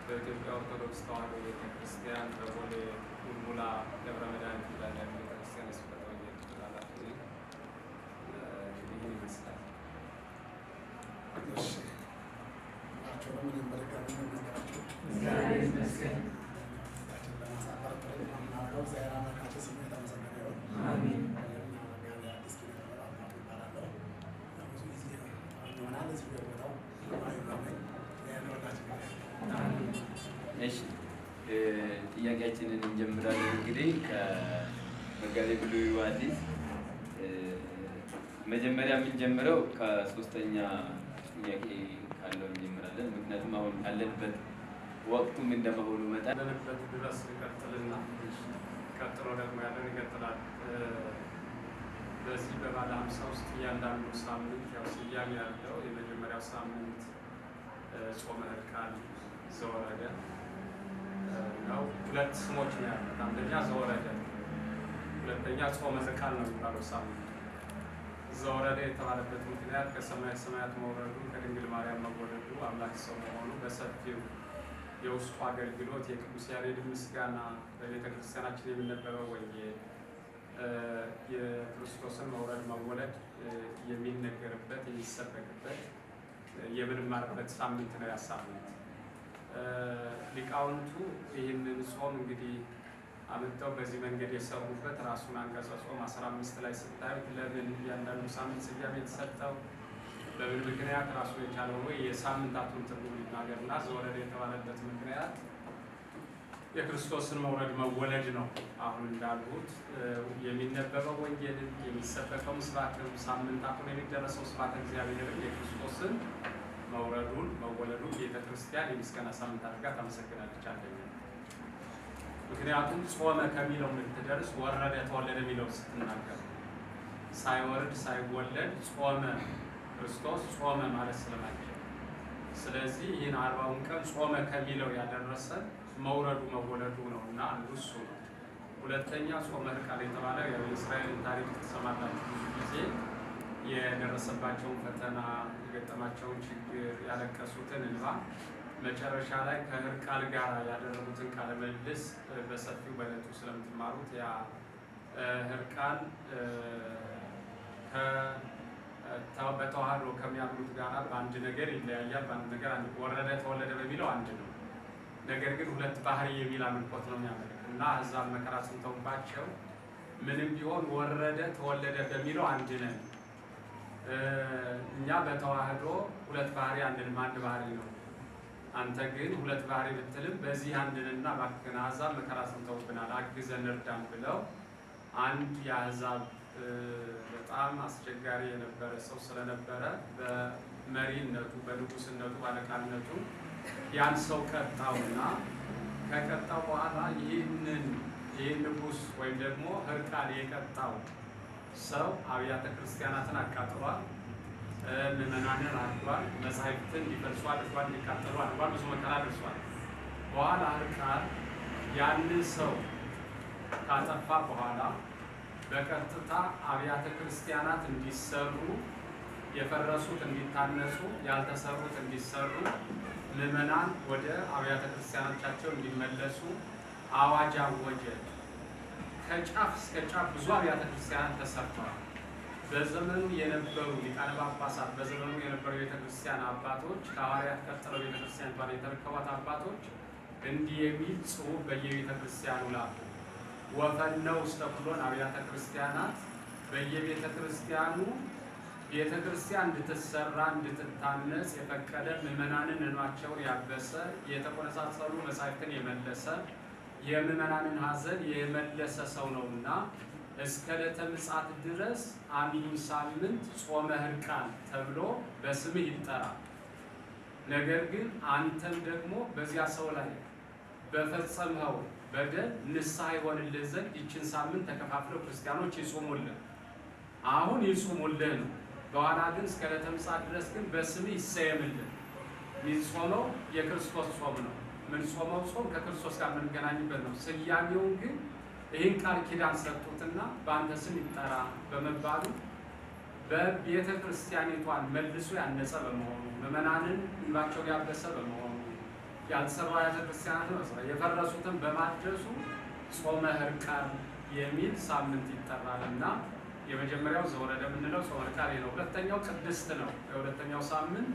በኢትዮጵያ ኦርቶዶክስ ተዋሕዶ ቤተክርስቲያን በቦሌ ቡልቡላ ደብረ መድኃኒት ዳኛ ቤተክርስቲያን ስብከተ ወንጌል ተላላፊ ይህን ይመስላል። ጥያቄያችንን እንጀምራለን። እንግዲህ ከመጋቤ ብሉይ ሐዲስ መጀመሪያ የምንጀምረው ከሶስተኛ ጥያቄ ካለው እንጀምራለን። ምክንያቱም አሁን ካለንበት ወቅቱም እንደመሆኑ መጠን ያለንበት ድረስ ይቀጥልና ቀጥሎ ደግሞ ያለን ይቀጥላል። በዚህ በባለ 50 ውስጥ እያንዳንዱ ሳምንት ያው ስያሜ ያለው የመጀመሪያው ሳምንት ጾመ ሕርቃል ዘወረደ ነው። ሁለት ስሞች ነው ያሉት። አንደኛ ዘወረደ፣ ሁለተኛ ጾመ ሕርቃል ነው የሚባለው ሳምንት። ዘወረደ የተባለበት ምክንያት ከሰማይ ሰማያት መውረዱ፣ ከድንግል ማርያም መወለዱ፣ አምላክ ሰው መሆኑ፣ በሰፊው የውስጡ አገልግሎት፣ የቅዱስ ያሬድ ምስጋና፣ በቤተ ክርስቲያናችን የሚነበበው ወንጌል፣ የክርስቶስን መውረድ መወለድ የሚነገርበት የሚሰበክበት የምንማርበት ሳምንት ነው ያ ሳምንት። ሊቃውንቱ ይህንን ጾም እንግዲህ አመጣው በዚህ መንገድ የሰሩበት ራሱን አንቀጸ ጾም 15 ላይ ስታዩት ለምን እያንዳንዱ ሳምንት ስያሜ የተሰጠው በምን ምክንያት ራሱን የቻለው ወይ የሳምንታቱን ትርጉም ሊናገርና ዘወረደ የተባለበት ምክንያት የክርስቶስን መውረድ መወለድ ነው። አሁን እንዳሉት የሚነበበው ወንጌልን የሚሰበከው ምስባክም ሳምንታቱን የሚደረሰው ስብሐተ እግዚአብሔርን የክርስቶስን መውረዱን መወለዱን ቤተ ክርስቲያን የምስጋና ሳምንት አድርጋ ታመሰግናለች። አንደኛ ምክንያቱም ጾመ ከሚለው የምትደርስ ወረደ ተወለደ የሚለው ስትናገር ሳይወርድ ሳይወለድ ጾመ ክርስቶስ ጾመ ማለት ስለማይችል፣ ስለዚህ ይህን 40ውን ቀን ጾመ ከሚለው ያደረሰ መውረዱ መወለዱ ነው እና አንዱ እሱ ነው። ሁለተኛ ጾመ ሕርቃል የተባለው የእስራኤልን ታሪክ ተሰማላችሁ ብዙ ጊዜ የደረሰባቸውን ፈተና የገጠማቸውን ችግር ያለቀሱትን እንባ መጨረሻ ላይ ከሕርቃል ጋር ያደረጉትን ቃለ ምልልስ በሰፊው በዕለቱ ስለምትማሩት ያ ሕርቃል በተዋህዶ ከሚያምኑት ጋር በአንድ ነገር ይለያያል። በአንድ ነገር ወረደ ተወለደ በሚለው አንድ ነው። ነገር ግን ሁለት ባህሪ የሚል አምልኮት ነው የሚያመልክ እና አሕዛብ መከራ ስንተውባቸው ምንም ቢሆን ወረደ ተወለደ በሚለው አንድ ነን። እኛ በተዋህዶ ሁለት ባህሪ አንድንም አንድ ባህሪ ነው። አንተ ግን ሁለት ባህሪ ብትልም በዚህ አንድንና እባክህን አሕዛብ መከራ ስንተውብናል አግዘን እርዳን ብለው አንድ የአሕዛብ በጣም አስቸጋሪ የነበረ ሰው ስለነበረ በመሪነቱ በንጉስነቱ ባለቃነቱ ያን ሰው ቀጣውና ከቀጣው በኋላ ይህን ንጉስ ወይም ደግሞ ሕርቃል የቀጣው ሰው አብያተ ክርስቲያናትን አቃጥሏል፣ ምዕመናንን አድርጓል፣ መጻሕፍትን እንዲፈርሱ አድርጓል፣ እንዲቃጠሉ አድርጓል፣ ብዙ መከራ ደርሷል። በኋላ ሕርቃል ያንን ሰው ካጠፋ በኋላ በቀጥታ አብያተ ክርስቲያናት እንዲሰሩ፣ የፈረሱት እንዲታነጹ፣ ያልተሰሩት እንዲሰሩ፣ ምዕመናን ወደ አብያተ ክርስቲያኖቻቸው እንዲመለሱ አዋጅ አወጀ። ከጫፍ እስከ ጫፍ ብዙ አብያተ ክርስቲያናት ተሰርተዋል። በዘመኑ የነበሩ ሊቃነ ጳጳሳት፣ በዘመኑ የነበሩ ቤተክርስቲያን አባቶች፣ ከሐዋርያት ቀጥለው ቤተክርስቲያኗን የተረከቧት አባቶች እንዲህ የሚል ጽሑፍ በየቤተክርስቲያኑ ላኩ። ወፈነው ውስተ ኩሎን አብያተ ክርስቲያናት፣ በየቤተ ክርስቲያኑ ቤተ ክርስቲያን እንድትሰራ እንድትታነጽ የፈቀደ፣ ምዕመናንን እንባቸውን ያበሰ፣ የተቆነጻጸሉ መጻሕፍትን የመለሰ፣ የምዕመናንን ሐዘን የመለሰ ሰው ነውና እስከ ዕለተ ምጽአት ድረስ አንዱን ሳምንት ጾመ ሕርቃል ተብሎ በስምህ ይጠራል። ነገር ግን አንተም ደግሞ በዚያ ሰው ላይ በፈጸምኸው በደል ንስሐ ይሆንልህ ዘንድ ይችን ሳምንት ተከፋፍለው ክርስቲያኖች ይጾሙልህ። አሁን ይጾሙልህ ነው። በኋላ ግን እስከ ዕለተ ምጽአት ድረስ ግን በስምህ ይሰየምልህ። የሚጾመው የክርስቶስ ጾም ነው። የምንጾመው ጾም ከክርስቶስ ጋር የምንገናኝበት ነው። ስያሜውን ግን ይህን ቃል ኪዳን ሰጡትና በአንተ ስም ይጠራ በመባሉ በቤተ ክርስቲያኒቷን መልሶ ያነጸ በመሆኑ፣ ምዕመናንን እንባቸውን ያበሰ በመሆኑ፣ ያልተሰሩ አብያተ ክርስቲያናትን መስራት የፈረሱትን በማደሱ ጾመ ሕርቃል የሚል ሳምንት ይጠራል እና የመጀመሪያው ዘወረደ የምንለው ጾመ ሕርቃል ነው። ሁለተኛው ቅድስት ነው። የሁለተኛው ሳምንት